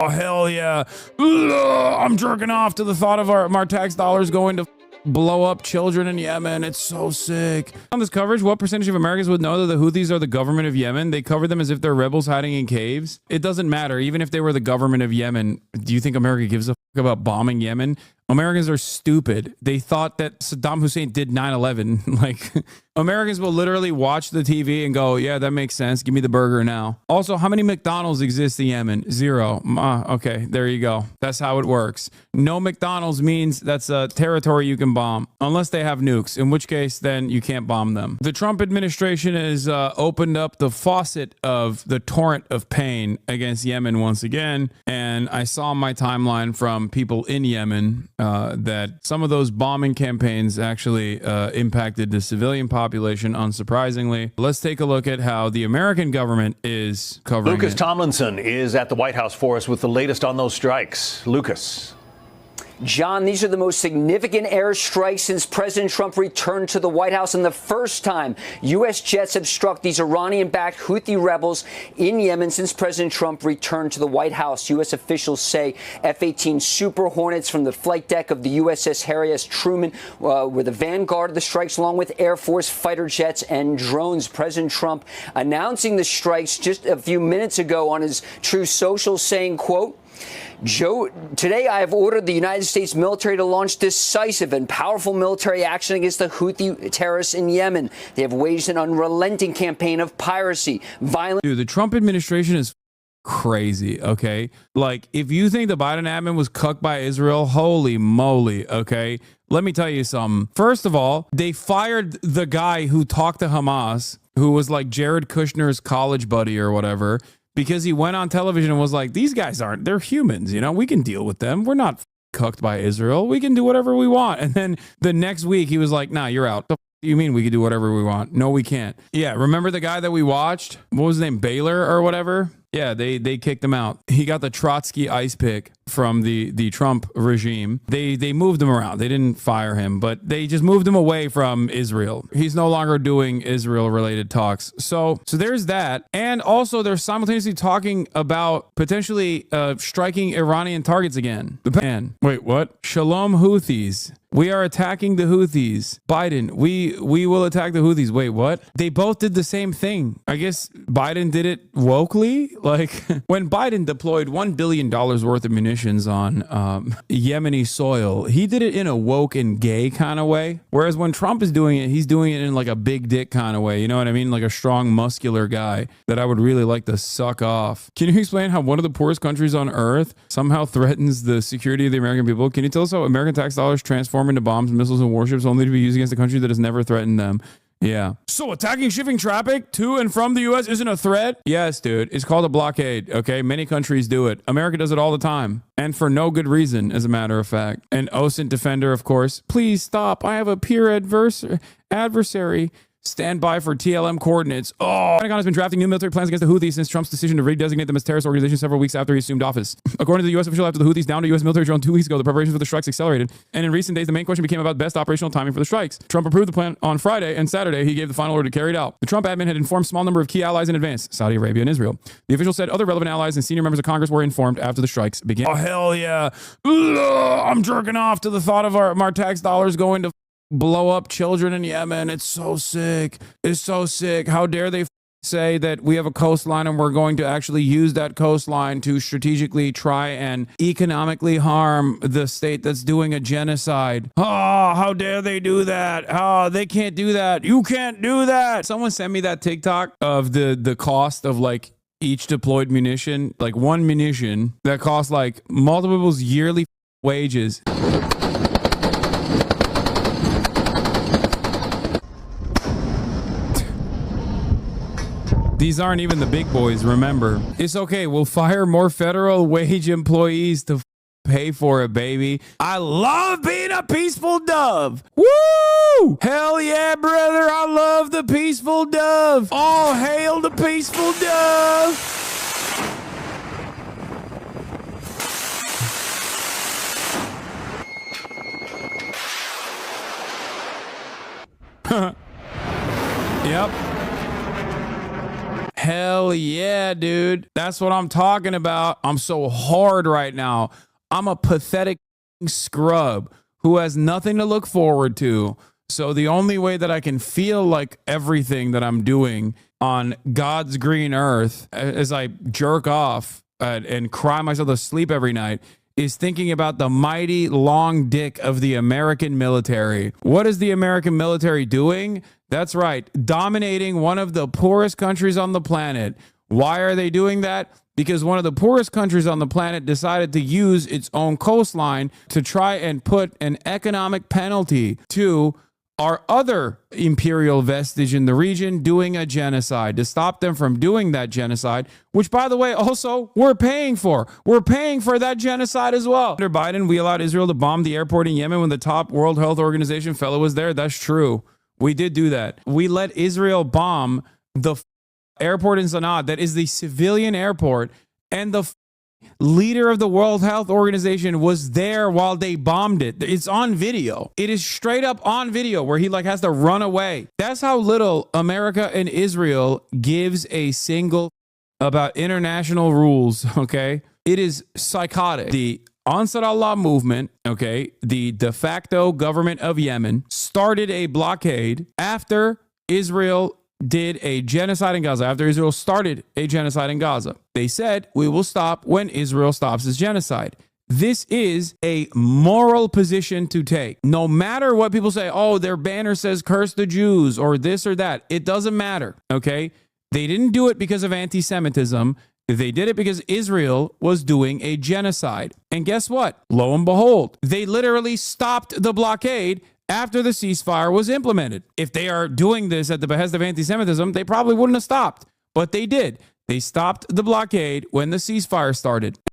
Oh, hell yeah. Ugh, I'm jerking off to the thought of our tax dollars going to blow up children in Yemen. It's so sick. On this coverage, what percentage of Americans would know that the Houthis are the government of Yemen? They cover them as if they're rebels hiding in caves. It doesn't matter. Even if they were the government of Yemen, do you think America gives a fuck about bombing Yemen? Americans are stupid. They thought that Saddam Hussein did 9/11. Like, Americans will literally watch the TV and go, yeah, that makes sense. Give me the burger now. Also, how many McDonald's exist in Yemen? 0. Okay, there you go. That's how it works. No McDonald's means that's a territory you can bomb, unless they have nukes, in which case, then you can't bomb them. The Trump administration has opened up the faucet of the torrent of pain against Yemen once again. And I saw my timeline from people in Yemen that some of those bombing campaigns actually impacted the civilian population, unsurprisingly. Let's take a look at how the American government is covering Lucas it. Tomlinson is at the White House for us with the latest on those strikes. Lucas. John, these are the most significant airstrikes since President Trump returned to the White House, and the first time U.S. jets have struck these Iranian-backed Houthi rebels in Yemen since President Trump returned to the White House. U.S. officials say F-18 Super Hornets from the flight deck of the USS Harry S. Truman were the vanguard of the strikes, along with Air Force fighter jets and drones. President Trump announcing the strikes just a few minutes ago on his Truth Social, saying, quote, Joe, today I have ordered the United States military to launch decisive and powerful military action against the Houthi terrorists in Yemen. They have waged an unrelenting campaign of piracy, violence. Dude, the Trump administration is crazy, okay? Like, if you think the Biden admin was cucked by Israel, holy moly, okay? Let me tell you something. First of all, they fired the guy who talked to Hamas, who was like Jared Kushner's college buddy or whatever, because he went on television and was like, these guys they're humans, you know, we can deal with them. We're not cucked by Israel. We can do whatever we want. And then the next week he was like, nah, you're out. The you mean we can do whatever we want? No, we can't. Yeah, remember the guy that we watched? What was his name? Baylor or whatever? Yeah, they kicked him out. He got the Trotsky ice pick from the Trump regime. They moved him around. They didn't fire him, but they just moved him away from Israel. He's no longer doing Israel-related talks. So there's that. And also they're simultaneously talking about potentially striking Iranian targets again. Wait, what? Shalom Houthis. We are attacking the Houthis. Biden, we will attack the Houthis. Wait, what? They both did the same thing. I guess Biden did it wokely. Like, when Biden deployed $1 billion worth of munitions on Yemeni soil, he did it in a woke and gay kind of way. Whereas when Trump is doing it, he's doing it in like a big dick kind of way. You know what I mean? Like a strong, muscular guy that I would really like to suck off. Can you explain how one of the poorest countries on earth somehow threatens the security of the American people? Can you tell us how American tax dollars transform into bombs, missiles, and warships only to be used against a country that has never threatened them? Yeah. So attacking shipping traffic to and from the U.S. isn't a threat? Yes, dude. It's called a blockade, okay? Many countries do it. America does it all the time. And for no good reason, as a matter of fact. An OSINT defender, of course. Please stop. I have a peer adversary. Stand by for TLM coordinates. Oh, Pentagon has been drafting new military plans against the Houthis since Trump's decision to redesignate them as terrorist organizations several weeks after he assumed office. According to the U.S. official, after the Houthis downed a U.S. military drone 2 weeks ago, the preparations for the strikes accelerated. And in recent days, the main question became about best operational timing for the strikes. Trump approved the plan on Friday, and Saturday, he gave the final order to carry it out. The Trump admin had informed a small number of key allies in advance, Saudi Arabia and Israel. The official said other relevant allies and senior members of Congress were informed after the strikes began. Oh, hell yeah. Ugh, I'm jerking off to the thought of our tax dollars going to blow up children in Yemen. It's so sick. It's so sick. How dare they say that we have a coastline and we're going to actually use that coastline to strategically try and economically harm the state that's doing a genocide. Oh, how dare they do that? Oh, they can't do that. You can't do that. Someone sent me that TikTok of the cost of like each deployed munition, like one munition that costs like multiple people's yearly wages. These aren't even the big boys, remember. It's okay, we'll fire more federal wage employees to pay for it, baby. I love being a peaceful dove. Woo! Hell yeah, brother, I love the peaceful dove. All hail the peaceful dove. Yep. Hell Hell yeah, dude. That's what I'm talking about. I'm so hard right now. I'm a pathetic scrub who has nothing to look forward to. So the only way that I can feel like everything that I'm doing on God's green earth as I jerk off and cry myself to sleep every night is thinking about the mighty long dick of the American military. What is the American military doing? That's right, dominating one of the poorest countries on the planet. Why are they doing that? Because one of the poorest countries on the planet decided to use its own coastline to try and put an economic penalty to our other imperial vestige in the region doing a genocide, to stop them from doing that genocide, which, by the way, also we're paying for. We're paying for that genocide as well. Under Biden, we allowed Israel to bomb the airport in Yemen when the top World Health Organization fellow was there. That's true. We did do that. We let Israel bomb the airport in Sana'a that is the civilian airport, and the leader of the World Health Organization was there while they bombed it. It's on video. It is straight up on video where he has to run away. That's how little America and Israel gives a single about international rules, okay? It is psychotic. The Ansar Allah movement, okay, the de facto government of Yemen, started a blockade after Israel did a genocide in Gaza, after Israel started a genocide in Gaza. They said, we will stop when Israel stops its genocide. This is a moral position to take. No matter what people say, oh, their banner says curse the Jews or this or that. It doesn't matter, okay? They didn't do it because of anti-Semitism. They did it because Israel was doing a genocide. And guess what? Lo and behold, they literally stopped the blockade after the ceasefire was implemented. If they are doing this at the behest of anti-Semitism, they probably wouldn't have stopped. But they did. They stopped the blockade when the ceasefire started.